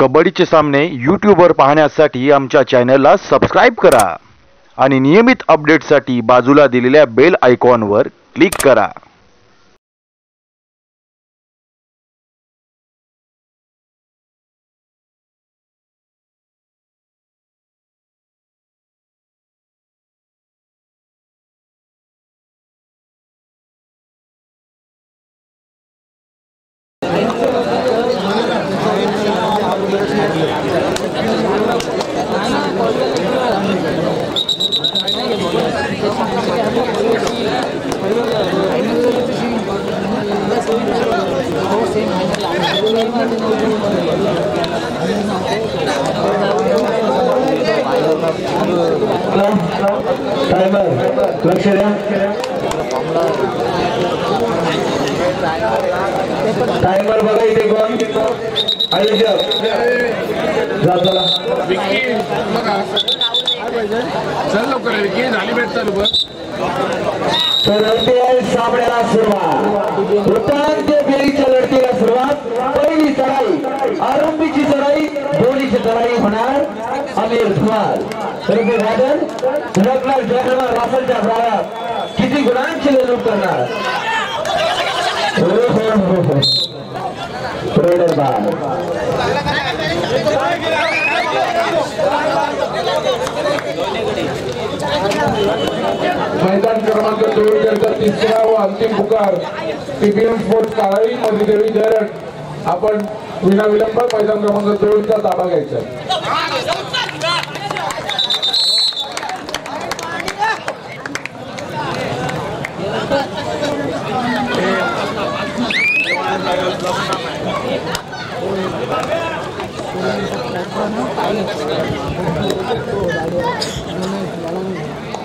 कबड्डीचे सामने यूट्यूबवर पाहण्यासाठी आमच्या चॅनलला सबस्क्राइब करा आणि नियमित अपडेटसाठी बाजूला दिलेल्या बेल आयकॉनवर क्लिक करा। लक्ष द्या। टाइमर बघा इथे कोण आयोजक जातला चल लवकर विकी झाली भेट चालू बस। तर सामन्याला सुरुवात वृत्तांत फेरीच्या लढतीला सुरुवात। पहिली चढाई आरंभीची चढाई दोन्हीची चढाई होणार अमीर धुमाल रफी गार्डन झळकणार जगणार राफलच्या भागात किती गुणांची लढत करणार मैदान क्रमांक 2 चा तिसरा व अंतिम पुकार टीपीएम स्पोर्ट्स काळाई मध्ये देवी जयरट। आपण विनाविलंब मैदान क्रमांक 2 चा ताबा घ्यायचा।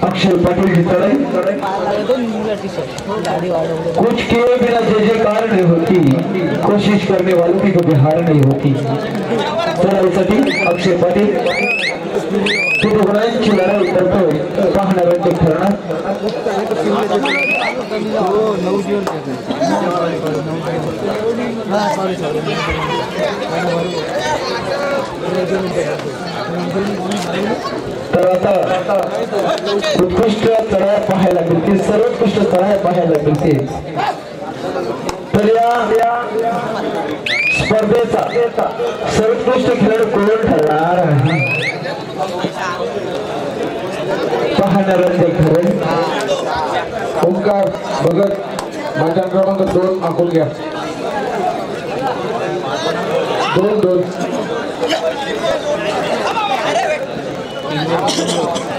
अक्षर पाटिल की चढ़ाई कुछ किए बिना जय जयकार नहीं होती, कोशिश करने वालों की कभी हार नहीं होती। चढाईसाठी अक्षर पाटिल किती गुणांची लढाई करतोय पाहणाऱ्यांचे ठरणार। तर आता उत्कृष्ट चढाया पाहायला मिळतील, सर्वोत्कृष्ट चढाया पाहायला मिळतील। तर या स्पर्धेचा सर्वोत्कृष्ट खेळाडू कोण ठरणार आहे पाहणाऱ्यांचे ठरेल। ओंकार भगत मैदान क्रमांक 2 आखून घ्या। 2-2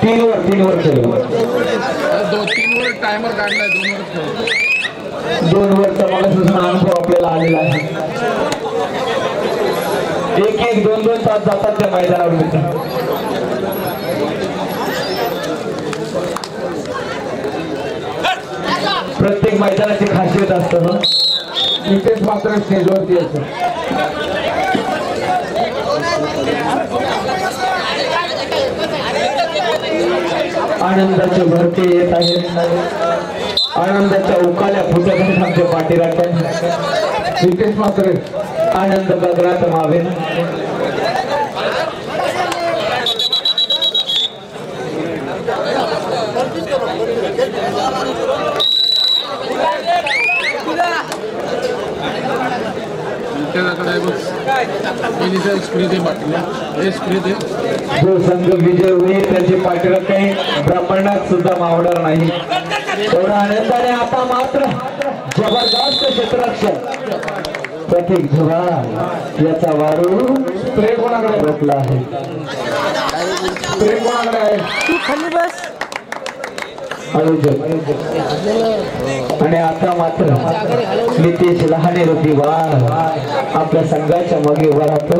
तीन वर खेळू। 2-3 वर टाइमर काढलाय, 2 वर खेळू। 2 वरचा मला सुद्धा अनुभव आपल्याला आलेला आहे। 1-1 2-2 तास जातात त्या मैदानावर मित्र। प्रत्येक मैदानाची खासियत असते ना, इथेच मात्र स्टेजवरती असतं। आनंदाचे भरते येत आहेत, आनंदाच्या उकाल्या फुटत आहेत आमच्या पाठीराख्या। इथेच मात्र आनंद गगनात मावे। जो संघ विजय होईल त्याची पाठीराखी ब्रह्मांडात सुद्धा मावणार नाही। एवढा आनंदाने आता मात्र जबरदस्त क्षेत्ररक्षण प्रतीक झुवाल याचा वारू स्प्रे कोणाकडे रोखला आहे। स्प्रे कोणाकडे आहे? तू खाली बस। आणि आता मात्र नितेश लहाने रुपी वार आपल्या संघाच्या मागे उभा राहतो।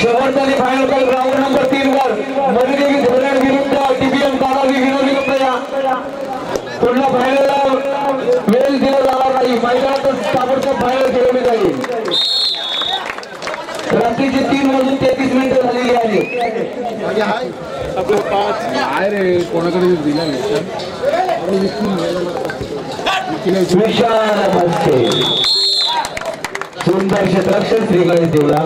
शेवटचा फायनल कॉल राऊंड नंबर 3 वर मधुदेवी धोरण विरुद्ध टीपीएम काळावी विनोदी कपड्या। पुन्हा फायनलला वेळ दिला जाणार नाही, मैदानातच ताबडतोब फायनल खेळवली जाईल। रात्रीचे 3 वाजून 33 मिनिटं झाली। आलेली आहे. विशाल मस्के सुंदर क्षेत्ररक्षण श्री गणेश देवळा.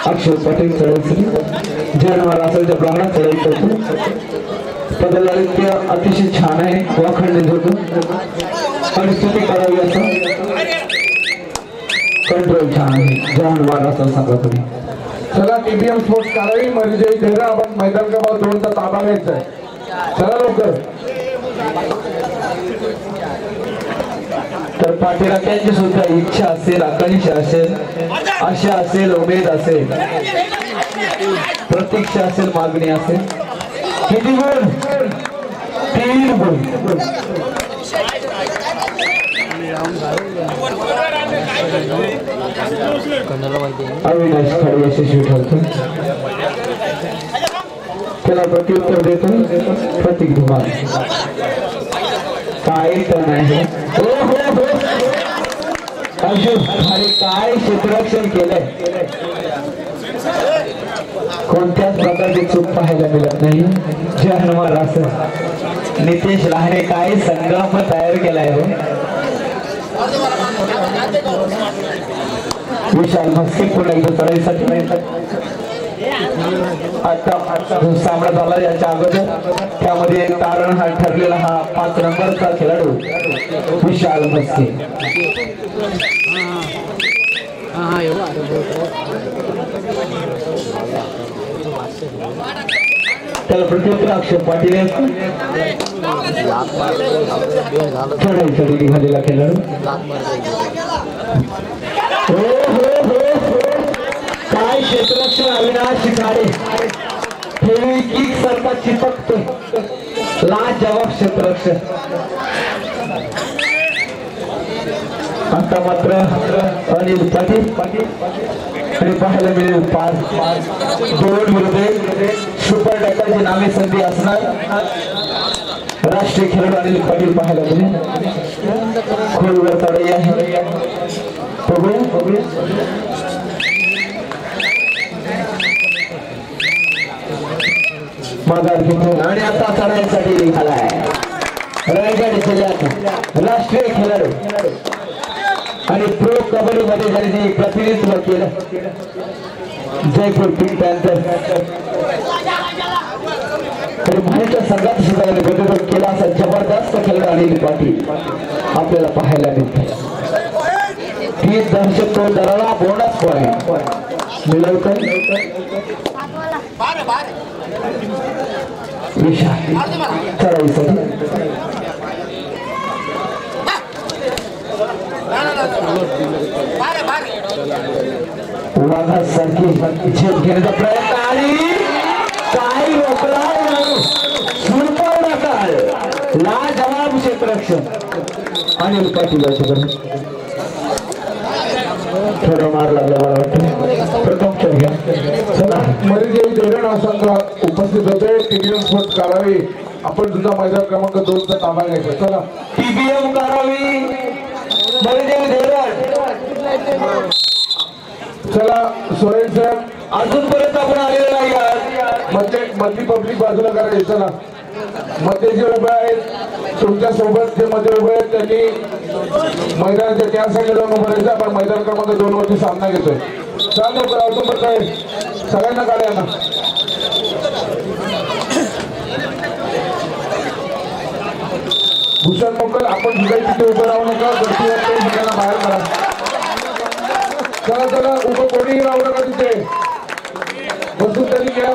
अक्षर पटेल चढायचं जयनवार असेल त्या प्रांगणात चढायचं. पदलालित्य अतिशय छान आहे. वाखडणे होतो आणि स्तुती करावी असं कंट्रोल छान आहे. जयनवार असं सांगा तुम्ही. चला टीबीएम स्पोर्ट्स कारवाई म्हणजे इथे आपण मैदान क्रमांक 2चा ताबा घ्यायचा आहे. चला लवकर. तर पाठीराख्यांची सुद्धा इच्छा असेल, आकांक्षा असेल, आशा असेल, उमेद असेल, प्रतीक्षा असेल, मागणी असेल. किती गुण? 3 गुण. अविनाश खडे यशस्वी ठरतो. त्याला प्रत्युत्तर देतो प्रतीक धुमाळ. काय तर नाही. काय क्षेत्ररक्षण केलंय. कोणत्याच प्रकारची चूक पाहायला मिळत नाही. जय हनुमान असं नितेश लहाने काय संग्राम तयार केलाय हो. विशाल मस्के पुन्हा एकदा चढाईसाठी आता सामना झाला. याच्या अगोदर त्यामध्ये तारण हा ठरलेला हा 5 नंबरचा खेळाडू विशाल मस्के. त्याला प्रत्युत्तर अक्षर पाटील चढाईसाठी निघालेला खेळाडू. काय क्षेत्ररक्षण अविनाश शिकारे किक सारखा चिपकतो. लाजवाब क्षेत्ररक्षण. आता मात्र अनिल पाटील आणि पाहायला मिळेल 5-2 विरुद्ध सुपर डॅकाची नामे संधी असणार. राष्ट्रीय खेळाडू अनिल पाटील पाहायला मिळेल. खोलवर चढाई आहे. बघूया माघार घेतो आणि आता चढाईसाठी निघालाय. रायगड जिल्ह्यात राष्ट्रीय खेळाडू आणि प्रो कबड्डी मध्ये ज्यांनी प्रतिनिधित्व केलं जयपूर पिंक पॅन्थर तरी भारतीय संघात सुद्धा प्रतिनिधित्व केला असा जबरदस्त खेळाडू अनिल पाटील आपल्याला पाहायला मिळते. 30 दहशत तो दराला बोनस पॉइंट मिळवतो. विशाल चढाईसाठी वाघासारखी झेप घेण्याचा प्रयत्न आणि काही रोखला सुरपाव नकाल. लाजवाब क्षेत्ररक्षण अनिल पाटील याच्याकडे थोडा मार लागला मला वाटतं. प्रथम खेळ घ्या. चला मरीदेवी धरण हा संघ उपस्थित होते. टीबीएम स्पोर्ट्स कारवाई आपण सुद्धा मैदान क्रमांक 2चा ताबा घ्यायचा. चला टीबीएम कारवाई मरीदेवी धरण. चला सोरेन साहेब अजूनपर्यंत आपण आलेलो नाही आहात. मधली पब्लिक बाजूला करायची. चला मध्ये जे उभे आहेत तुमच्या सोबत जे मध्ये उभे आहेत त्यांनी मैदानाच्या त्या साईडला जाऊन उभं राहायचं. आपण मैदान क्रमांक 2 वरती सामना घेतोय. चालू करा अजून काय सगळ्यांना काढ्या ना. भूषण मोकल आपण सुद्धा तिथे उभं राहू नका. गर्दी वाटते सगळ्यांना बाहेर करा. चला चला उभं कोणीही राहू नका तिथे. बसून तरी घ्या.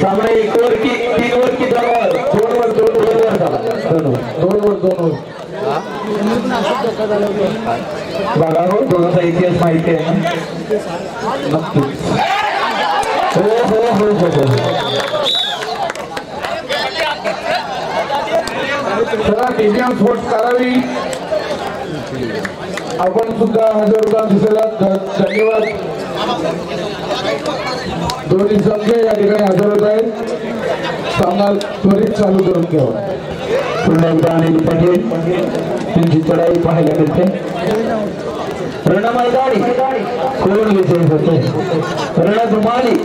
सामना 1 वर की 3 वर की 2 वर? 2 वर 2 वर झाला. 2 वर बघा हो. दोघांचा इतिहास माहिती आहे ना. नक्कीच. हो. चला टीबीएम स्पोर्ट्स कारवाई आपण सुद्धा हजर होता. धन्यवाद. दोन्ही संघ या ठिकाणी हजर होत आहेत. सामना त्वरित चालू करून घ्यावा. पुन्हा एकदा अनिल पाटील त्यांची चढाई पाहायला मिळते. रणा मैदानी कोण विजयी होते. रणा धुमाली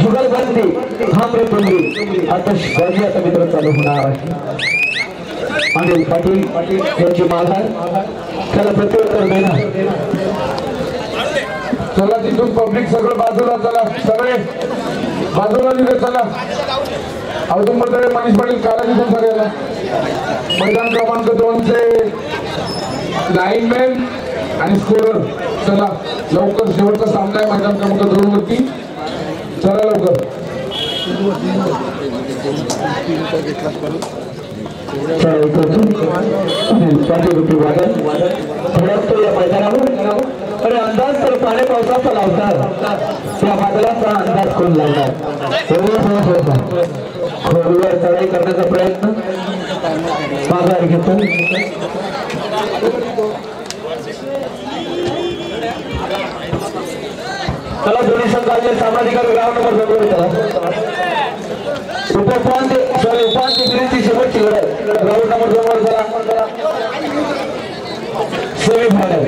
जुगलबंदी हामरेपल्ली आता शिवाजी आता मित्र चालू होणार आहे. अनिल पाटील यांची माघार त्याला प्रत्युत्तर देणार. चला तिथून पब्लिक सगळं बाजूला. चला सगळे बाजूला दिले. चला औदुंबरकडे मनीष पाटील काला तिथून सगळ्याला. मैदान क्रमांक 2 चे लाईनमॅन आणि स्कोरर. चला लवकर शेवटचा सामना आहे मैदान क्रमांक 2 वरती. चला लवकर. धडकतो या मैदानावर. अरे अंदाज तर पाणी पावसाचा लावतात. त्या बादलाचा अंदाज कोण लावणार. खोलवर चढाई करण्याचा प्रयत्न माघार घेतो. चला दोन्ही संघाचे सामाजिक ग्राउंड नंबर 2 चला. उपांत्य फेरीची शेवटची लढत ग्राउंड नंबर 2 वर चला. सेमीफायनल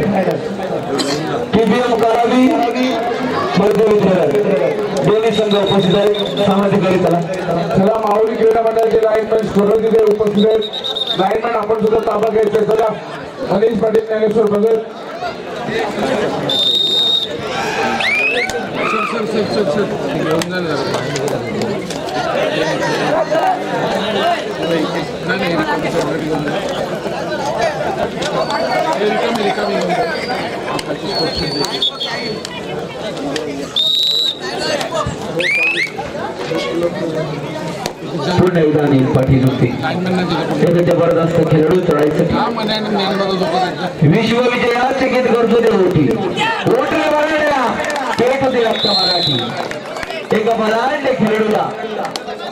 टीबीएम कारावी मध्य विद्यालय दोन्ही संघ उपस्थित आहेत. सामाजिक चला. चला माहुली क्रीडा मंडळाचे लाईनमॅन स्कोरर तिथे उपस्थित आहेत. लाईनमॅन आपण सुद्धा ताबा घ्यायचा. चला मनीष पाटील ज्ञानेश्वर भगत. पुन्हा एकदा अनिल पाटील होते. जबरदस्त खेळाडू चढायसाठी विश्वविजयाचे गीत करतो ते होती. ओटले वाढल्या पेट होते रक्त मराठी. एका बलाढ्य खेळाडूला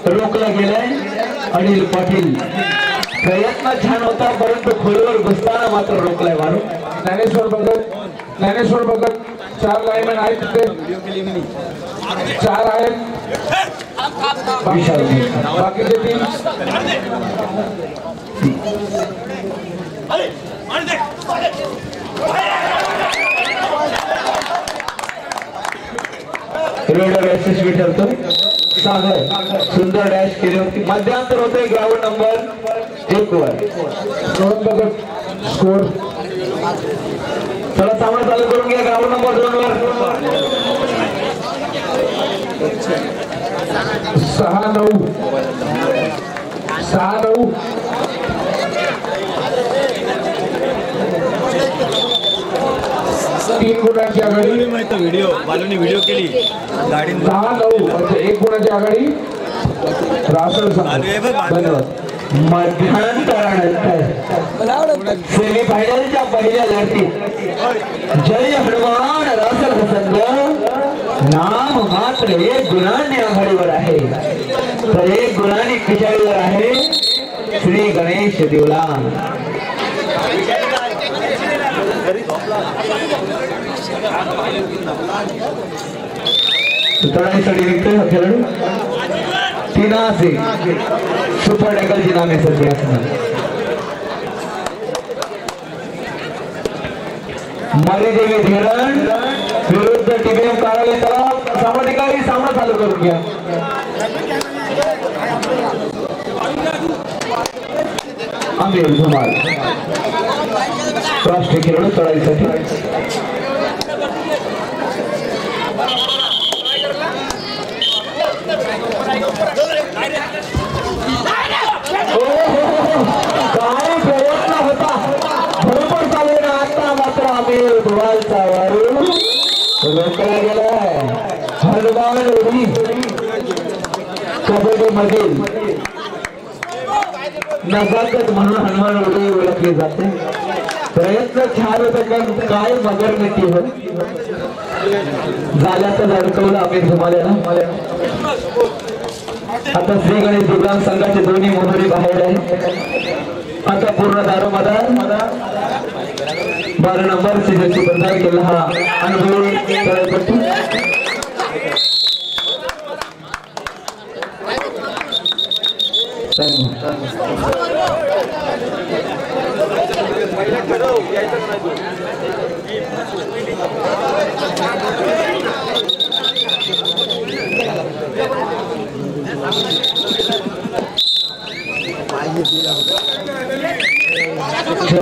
रोखला गेलाय. अनिल पाटील प्रयत्न छान होता परंतु खोलवर बसताना मात्र रोखलाय मारून. ज्ञानेश्वर भगत 4 लाईनमॅन आहेत तिथे. 4 आहेत. बाकीचे 3 रेडर यशस्वी ठरतो. सागर सुंदर डॅश केली होती. मध्यांतर होते ग्राउंड नंबर 1 वर. रोहन भगत स्कोर. चला सामना चालू करून घ्या ग्राउंड नंबर 2 वर. 6-9 3 गुणांची आघाडी. व्हिडिओ बालूने व्हिडिओ केली गाडी 10-9 म्हणजे 1 गुणाची आघाडी रासळ संघ. धन्यवाद. मध्यांतरानंतर सेमीफायनलच्या पहिल्या लढतीत जय हनुमान रासळ संघ नाम मात्र 1 गुणांनी आघाडीवर आहे. तर 1 गुणांनी पिछाडीवर आहे श्री गणेश देवला. तळाईसाठी निघतोय हा खेळाडू. तीनाचे सुपर टॅकलची नामे सध्या असणार. मरीदेवी धीरण विरुद्ध टीबीएम कार्यालय. चला सामाजिकारी सामना चालू करून घ्या. अमिल धुमाल राष्ट्रीय खेळाडू चढाईसाठी. काय प्रयत्न होता बरोबर चालू ना. आता मात्र अमिल धुमालचा वारू रोखला गेलाय. हनुमान उडी कबड्डी मधील नजाकत म्हणून हनुमान उडी ओळखली जाते. प्रयत्न छान होता पण काय मगरमिती हो झाल्या तर अडकवलं अमिल धुमालेला. आता श्री गणेश दिव्यांग संघाचे दोन्ही मोहरी बाहेर आहे. आता पूर्ण दारोमदार 12 नंबर सीझनची बंधार केला हा अनुभवी तळपट्टी.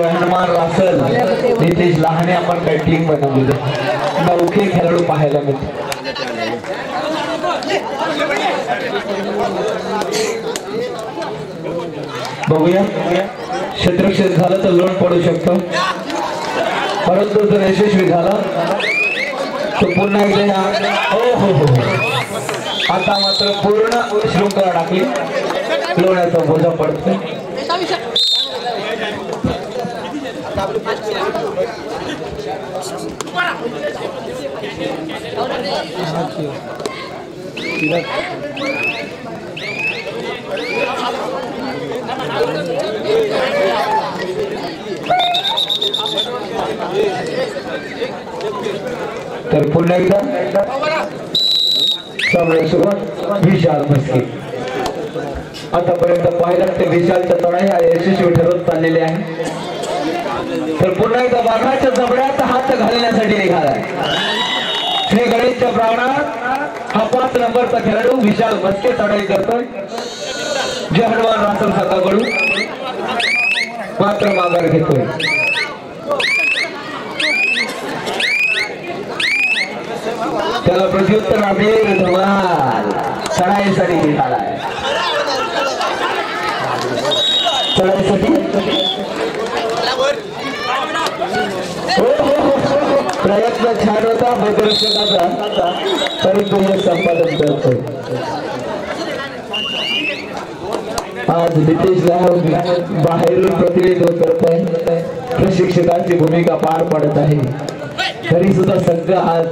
हनुमान रासल नितेश लहाने आपण काही टीम बनवली नौके खेळाडू पाहायला मिळते. बघूया क्षेत्रक्षेत्र झालं तर लोण पडू शकतो, परंतु जर यशस्वी झाला तो पुन्हा एकदा हो हो हो आता मात्र पूर्ण श्रृंखला टाकली, लोण्याचा बोजा पडतो. तर पुन्हा एकदा सुरुवात विशाल मस्के. आतापर्यंत पाहिलं ते विशालच्या तोडाई यशस्वी ठरवत चाललेले आहे. तर पुन्हा एकदा वाघाच्या जबड्यात हात घालण्यासाठी निघालाय. श्री गणेशच्या प्रांगणात हा 5 नंबरचा खेळाडू विशाल मस्के चढाई करतोय. जे हनुमान रासल हाताकडून मात्र माघार घेतोय. त्याला प्रत्युत्तर अबीर धमाल चढाईसाठी निघालाय. चढाईसाठी प्रयत्न छान होता प्रदर्शनाचा, परंतु हे संपादन करतोय. आज नितेश बाहेरून प्रतिनिधित्व करत आहे, प्रशिक्षकांची भूमिका पार पडत आहे. तरी सुद्धा संघ आज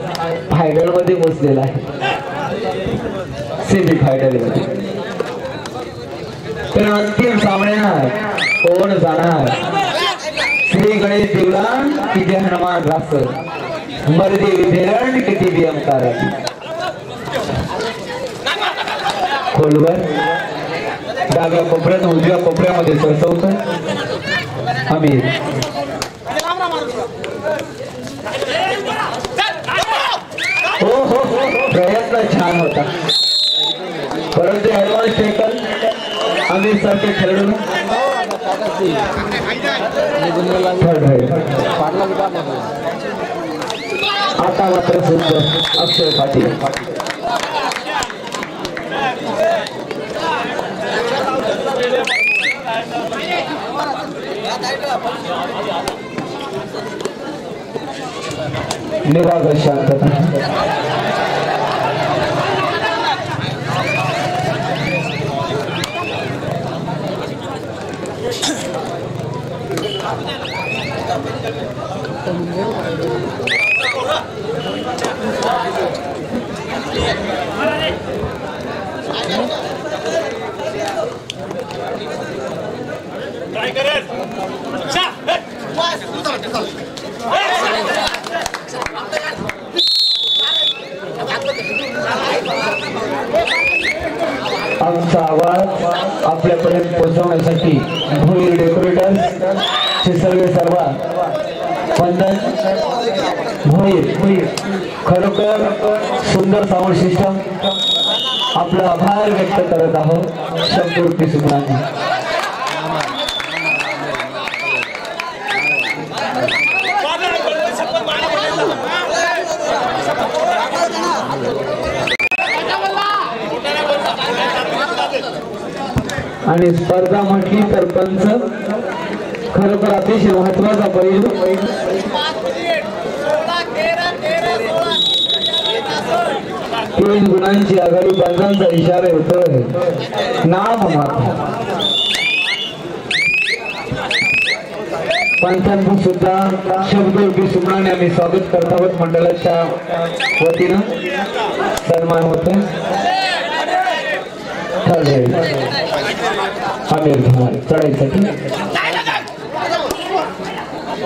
फायनल मध्ये पोहोचलेला आहे, सेमी फायनल मध्ये. तर अंतिम सामन्यात कोण जाणार, श्री गणेश देवलान की जय हनुमान रासल, मर्दी विधेरण की टीव्ही अंकार. खोलवर डाव्या कोपऱ्यात उजव्या कोपऱ्यामध्ये सरसवतोय अमीर. हो हो प्रयत्न छान होता, परंतु ऍडव्हान्स टेकल अमीर सारखे खेळून आता मात्र सुंदर अक्षय पाटील. निरागस शांतता. आमचा आवाज आपल्यापर्यंत पोहोचवण्यासाठी भोईर डेकोरेटर्स चे सर्व वंदन. भोईर खरोखर सुंदर साऊंड सिस्टम, आपला आभार व्यक्त करत आहोत शब्दवृत्ती सुमनांनी. आणि स्पर्धा म्हटली तर पंच खरोखर अतिशय महत्वाचा पैलू. 3 गुणांची आघाडी पंचांचा इशारा होतोय. नाम मात्र पंचांचं सुद्धा शब्दयोगी सुमनाने आम्ही स्वागत करत आहोत. मंडळाच्या वतीनं सन्मान होतोय. आमिर धमाल चढाईसाठी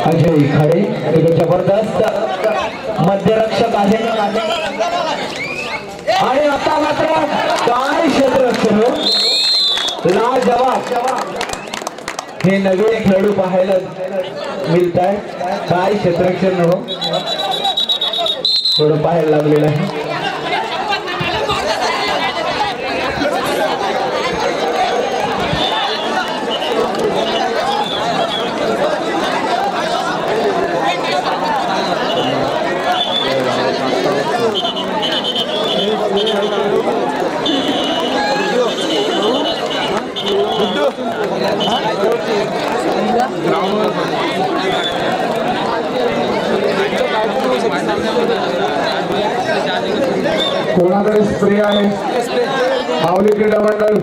अजय खाडे एक जबरदस्त मध्यरक्षक आहे. आणि आता मात्र काय क्षेत्ररक्षण लाजवाब हे नवीन खेळाडू पाहायला मिळत आहे. काय क्षेत्ररक्षण हो थोडं पाहायला लागलेलं आहे. कोणाकडे स्प्रे आहे माऊली क्रीडा मंडळ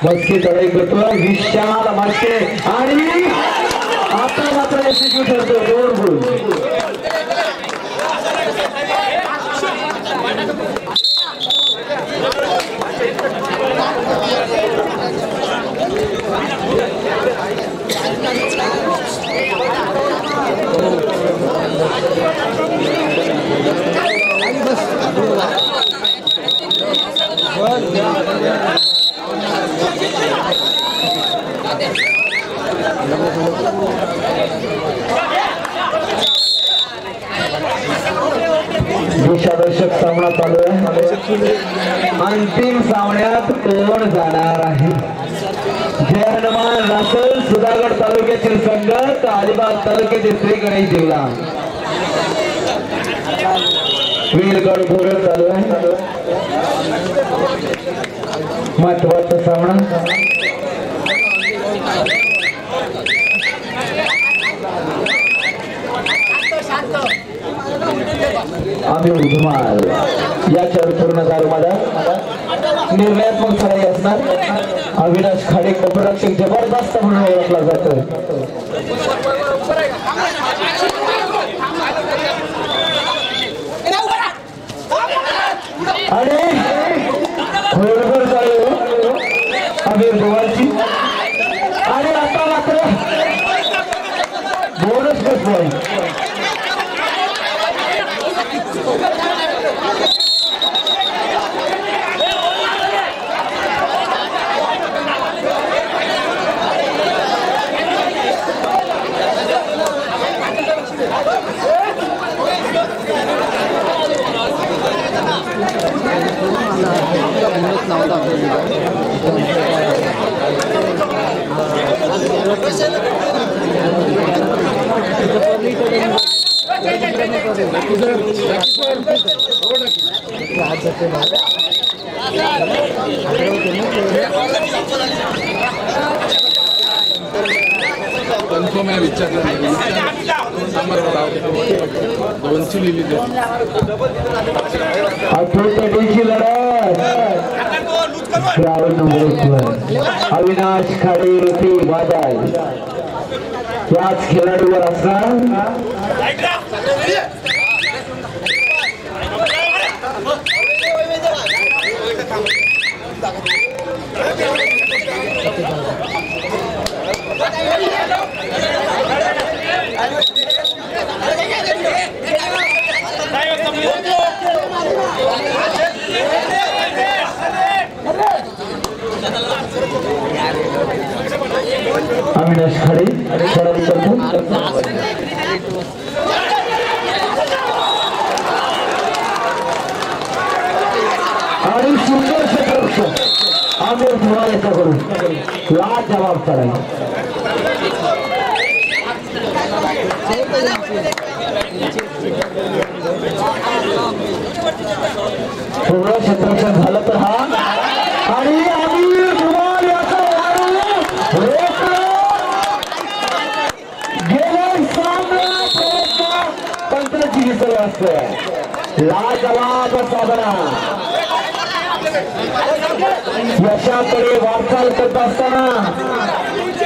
मस्ती चढाई करतोय विशाल मास्के आणि आता मात्र एक्झिक्यूट होतो गोल गोल. विषादर्शक सामना चालू आहे. अंतिम सामन्यात कोण जाणार आहे. जय हनुमान रासोल सुधागड तालुक्यातील संघ अलिबाग तालुक्यातील श्री गणेश देवला वीरगड घोरड चालू आहे. महत्वाचा सामना आम्ही धुमाल याच्यावर पूर्ण दारूमादा निर्णयात्मक सराई असणार. अविनाश खाडे कोपरक्षक जबरदस्त म्हणून ओळखला जातो. आणि खोडभर चालू अमीर गोवाची आणि आता मात्र बोनस बसवाय. अविनाश खाडे बाजाय याच खेळाडूवर असणार अविनाश खडे खेळाडू करतो आणि सुंदर क्षेत्ररक्षण आमिर धुमाळ याच्याकडून लाजवाब चढाई पूर्ण क्षेत्ररक्षण झालं तर हा आणि आमिर धुमाळ याचा तंत्राची विसर असते लाजवाब साधना यशाकडे वाटचाल करत असताना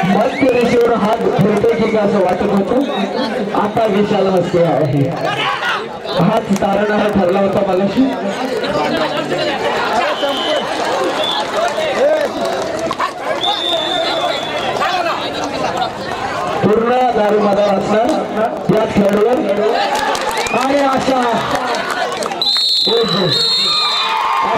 मध्य रेषेवर हात फिरते की असं वाटत होतं आता विशाल हस्ते आहे हाच तारणहार ठरला होता मगाशी पूर्ण दारू मैदान असणार या खेळाडूवर आणि अशा